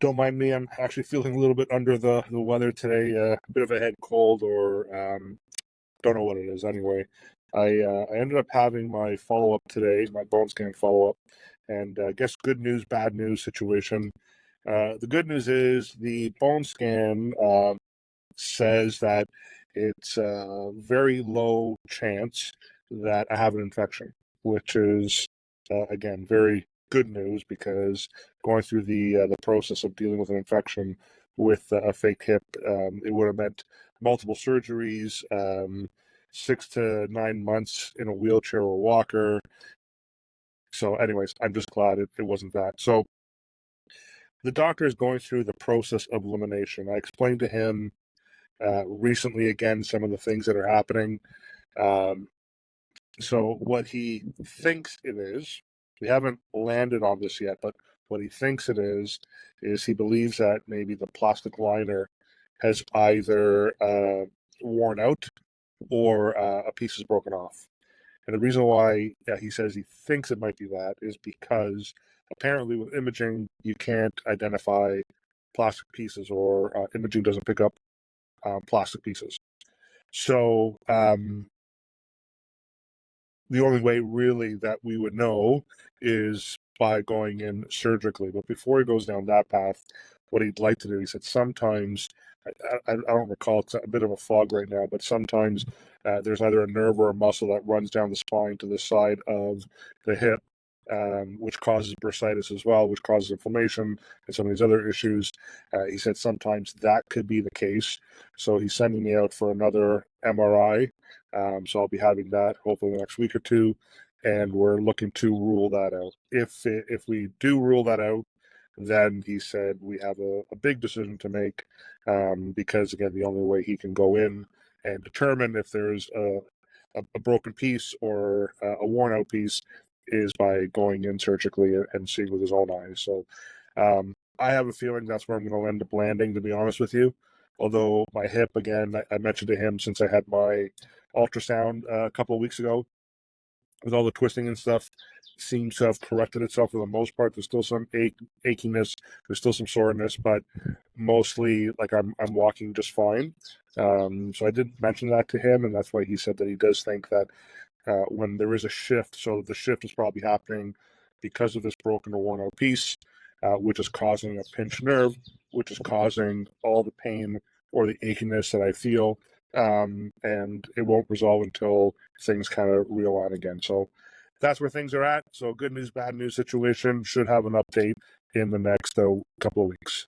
Don't mind me. I'm actually feeling a little bit under the weather today. A bit of a head cold, or don't know what it is. Anyway, I ended up having my follow up today, my bone scan follow up, and I guess good news, bad news situation. The good news is the bone scan says that it's a very low chance that I have an infection, which is again very good news because going through the process of dealing with an infection with a fake hip, it would have meant multiple surgeries, 6 to 9 months in a wheelchair or walker. So, anyways, I'm just glad it wasn't that. So the doctor is going through the process of elimination. I explained to him recently again some of the things that are happening. Um, so what he thinks it is, we haven't landed on this yet, but what he thinks it is he believes that maybe the plastic liner has either worn out or a piece is broken off. And the reason why he says he thinks it might be that is because apparently with imaging you can't identify plastic pieces, or imaging doesn't pick up plastic pieces. So the only way really that we would know is by going in surgically. But before he goes down that path, what he'd like to do, he said sometimes, I don't recall, it's a bit of a fog right now, but sometimes there's either a nerve or a muscle that runs down the spine to the side of the hip, which causes bursitis as well, which causes inflammation and some of these other issues. He said sometimes that could be the case. So he's sending me out for another MRI. So I'll be having that hopefully the next week or two, and we're looking to rule that out. If we do rule that out, then he said we have a big decision to make, because again, the only way he can go in and determine if there's a broken piece or a worn out piece is by going in surgically and seeing with his own eyes. So I have a feeling that's where I'm going to end up landing, to be honest with you. Although my hip, again, I mentioned to him since I had my ultrasound a couple of weeks ago, with all the twisting and stuff, seems to have corrected itself for the most part. There's still some achiness, there's still some soreness, but mostly like I'm walking just fine. So I did mention that to him, and that's why he said that he does think that when there is a shift, so the shift is probably happening because of this broken or worn out piece, which is causing a pinched nerve, which is causing all the pain or the achiness that I feel. And it won't resolve until things kind of realign again. So that's where things are at. So good news, bad news situation. Should have an update in the next couple of weeks.